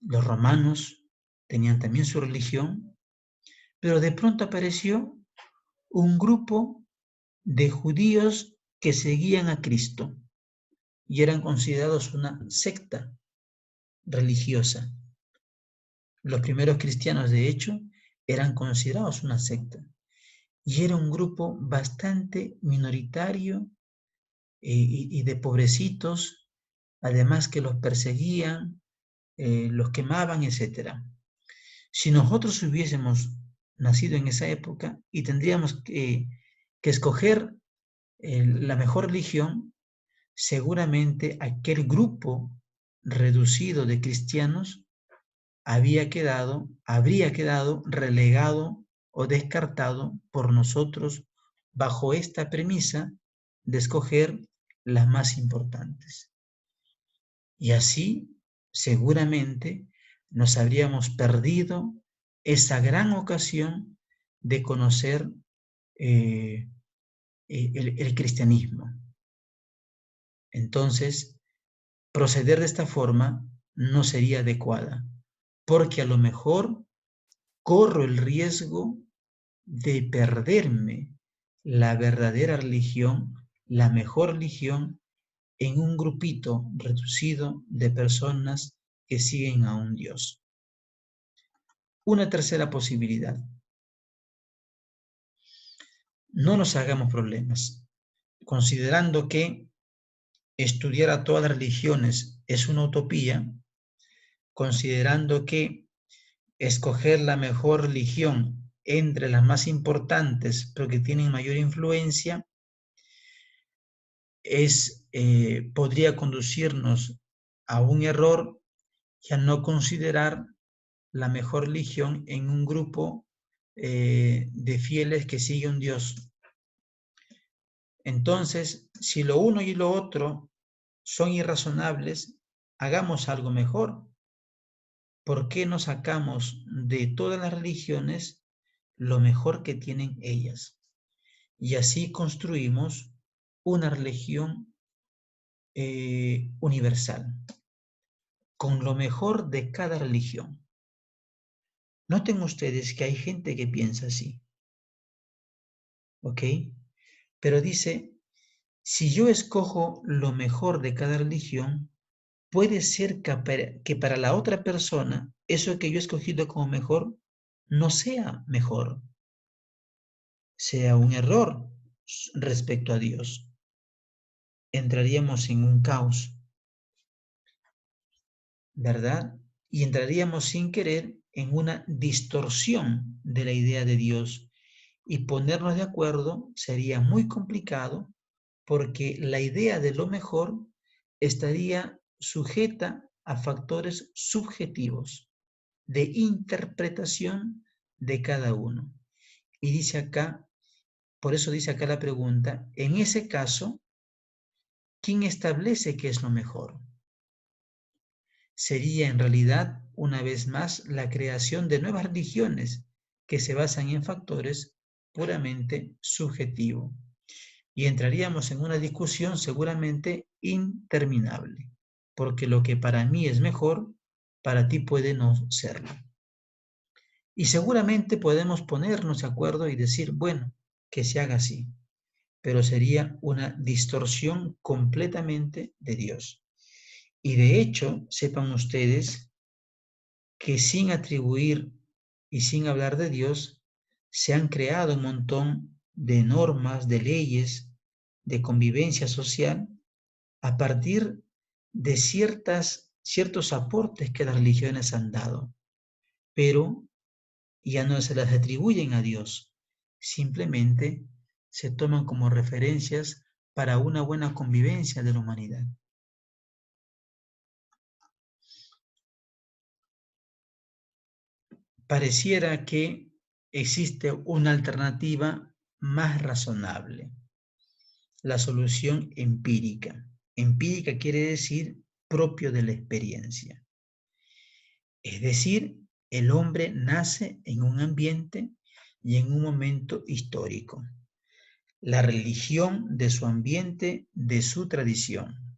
Los romanos tenían también su religión, pero de pronto apareció un grupo de judíos que seguían a Cristo y eran considerados una secta religiosa. Los primeros cristianos, de hecho, eran considerados una secta y era un grupo bastante minoritario y de pobrecitos, además que los perseguían, los quemaban, etc. Si nosotros hubiésemos nacido en esa época y tendríamos que escoger la mejor religión, seguramente aquel grupo reducido de cristianos habría quedado relegado o descartado por nosotros bajo esta premisa de escoger las más importantes. Y así, seguramente, nos habríamos perdido esa gran ocasión de conocer el cristianismo. Entonces, proceder de esta forma no sería adecuada, porque a lo mejor corro el riesgo de perderme la verdadera religión, la mejor religión, en un grupito reducido de personas que siguen a un Dios. Una tercera posibilidad. No nos hagamos problemas. Considerando que estudiar a todas las religiones es una utopía, considerando que escoger la mejor religión entre las más importantes, pero que tienen mayor influencia, podría conducirnos a un error y a no considerar la mejor religión en un grupo de fieles que sigue un Dios. Entonces, si lo uno y lo otro son irrazonables, hagamos algo mejor. ¿Por qué no sacamos de todas las religiones lo mejor que tienen ellas? Y así construimos una religión universal. con lo mejor de cada religión. Noten ustedes que hay gente que piensa así, ¿ok? Pero dice, si yo escojo lo mejor de cada religión, puede ser que para la otra persona, eso que yo he escogido como mejor, no sea mejor, sea un error respecto a Dios. Entraríamos en un caos, ¿verdad? Y entraríamos sin querer en una distorsión de la idea de Dios. Y ponernos de acuerdo sería muy complicado porque la idea de lo mejor estaría sujeta a factores subjetivos de interpretación de cada uno. Y dice acá, por eso dice acá la pregunta, en ese caso, ¿quién establece qué es lo mejor? Sería en realidad, una vez más, la creación de nuevas religiones que se basan en factores puramente subjetivos. Y entraríamos en una discusión seguramente interminable, porque lo que para mí es mejor, para ti puede no serlo. Y seguramente podemos ponernos de acuerdo y decir, bueno, que se haga así, pero sería una distorsión completamente de Dios. Y de hecho, sepan ustedes que sin atribuir y sin hablar de Dios, se han creado un montón de normas, de leyes, de convivencia social a partir de ciertos aportes que las religiones han dado, pero ya no se las atribuyen a Dios, simplemente se toman como referencias para una buena convivencia de la humanidad. Pareciera que existe una alternativa más razonable, la solución empírica. Empírica quiere decir propio de la experiencia. Es decir, el hombre nace en un ambiente y en un momento histórico. La religión de su ambiente, de su tradición.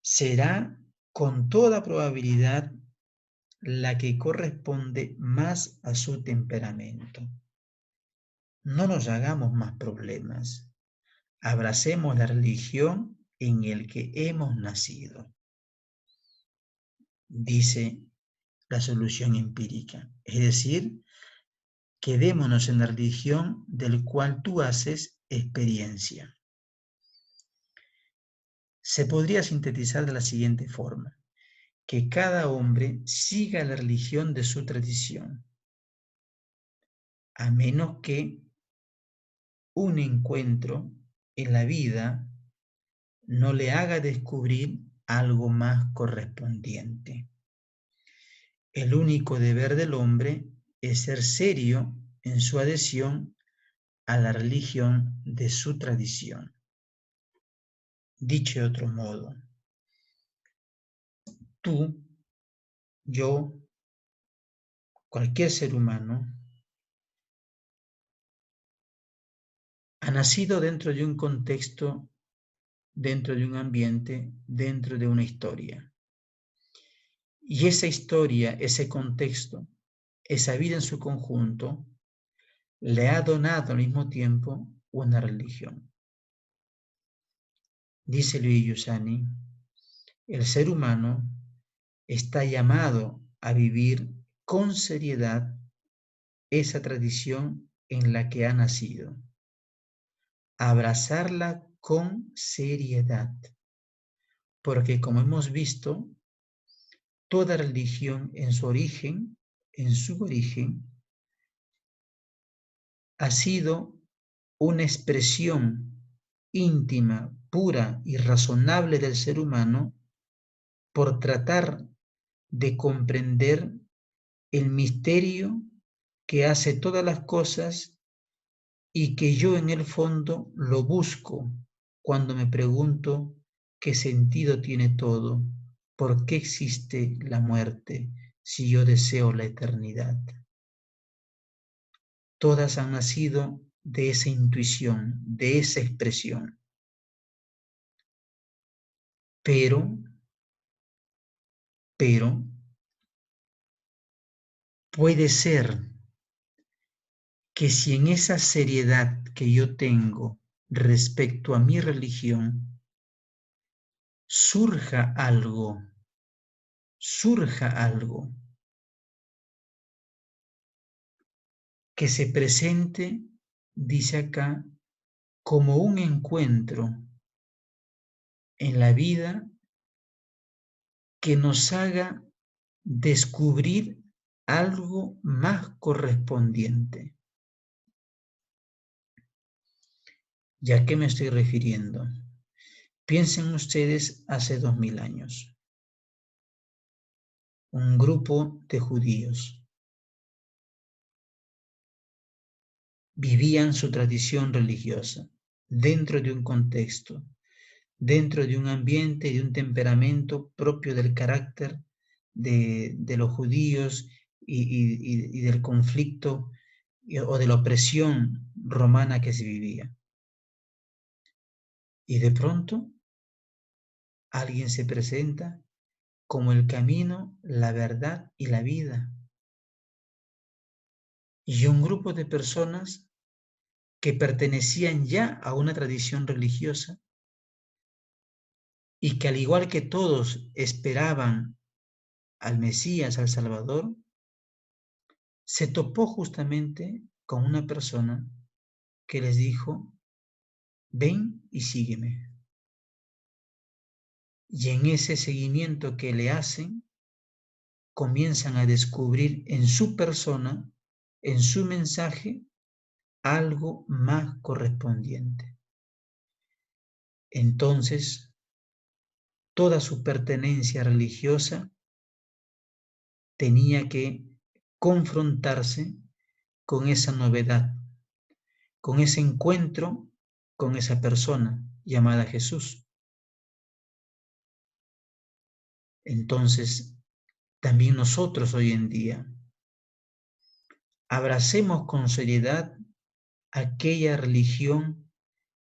Será con toda probabilidad la que corresponde más a su temperamento. No nos hagamos más problemas. Abracemos la religión en el que hemos nacido, dice la solución empírica. Es decir, quedémonos en la religión del cual tú haces experiencia. Se podría sintetizar de la siguiente forma: que cada hombre siga la religión de su tradición, a menos que un encuentro en la vida no le haga descubrir algo más correspondiente. El único deber del hombre es ser serio en su adhesión a la religión de su tradición. Dicho de otro modo, tú, yo, cualquier ser humano, ha nacido dentro de un contexto, dentro de un ambiente, dentro de una historia. Y esa historia, ese contexto, esa vida en su conjunto, le ha donado al mismo tiempo una religión. Dice Luis Giussani, el ser humano está llamado a vivir con seriedad esa tradición en la que ha nacido, a abrazarla con seriedad, porque como hemos visto, toda religión en su origen, ha sido una expresión íntima, pura y razonable del ser humano por tratar de comprender el misterio que hace todas las cosas y que yo en el fondo lo busco cuando me pregunto qué sentido tiene todo, por qué existe la muerte si yo deseo la eternidad. Todas han nacido de esa intuición, de esa expresión. Pero Pero puede ser que si en esa seriedad que yo tengo respecto a mi religión surja algo que se presente, dice acá, como un encuentro en la vida que nos haga descubrir algo más correspondiente. ¿Y a qué me estoy refiriendo? Piensen ustedes hace 2000 años. Un grupo de judíos vivían su tradición religiosa dentro de un contexto, dentro de un ambiente y de un temperamento propio del carácter de los judíos y del conflicto o de la opresión romana que se vivía. Y de pronto alguien se presenta como el camino, la verdad y la vida. Y un grupo de personas que pertenecían ya a una tradición religiosa y que al igual que todos esperaban al Mesías, al Salvador, se topó justamente con una persona que les dijo, ven y sígueme. Y en ese seguimiento que le hacen, comienzan a descubrir en su persona, en su mensaje, algo más correspondiente. Entonces, toda su pertenencia religiosa tenía que confrontarse con esa novedad, con ese encuentro con esa persona llamada Jesús. Entonces, también nosotros hoy en día abracemos con seriedad aquella religión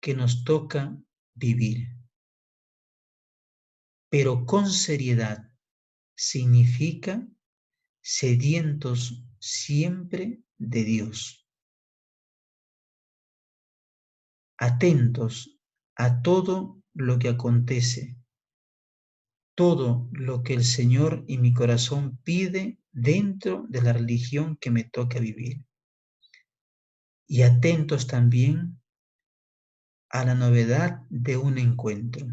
que nos toca vivir. Pero con seriedad significa sedientos siempre de Dios, atentos a todo lo que acontece, todo lo que el Señor y mi corazón pide dentro de la religión que me toca vivir. Y atentos también a la novedad de un encuentro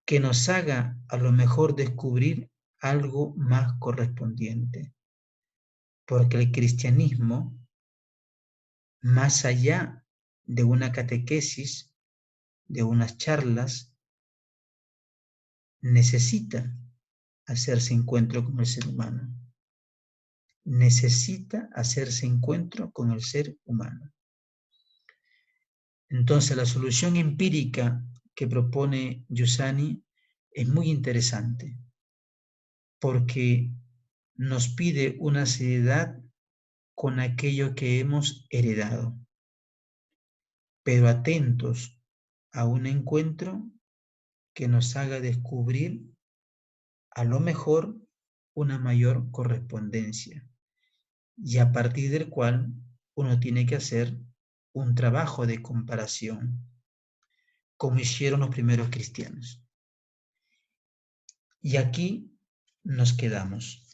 que nos haga a lo mejor descubrir algo más correspondiente. Porque el cristianismo, más allá de una catequesis, de unas charlas, necesita hacerse encuentro con el ser humano. Necesita hacerse encuentro con el ser humano. Entonces, la solución empírica que propone Giussani es muy interesante porque nos pide una seriedad con aquello que hemos heredado, pero atentos a un encuentro que nos haga descubrir a lo mejor una mayor correspondencia y a partir del cual uno tiene que hacer un trabajo de comparación, como hicieron los primeros cristianos. Y aquí nos quedamos.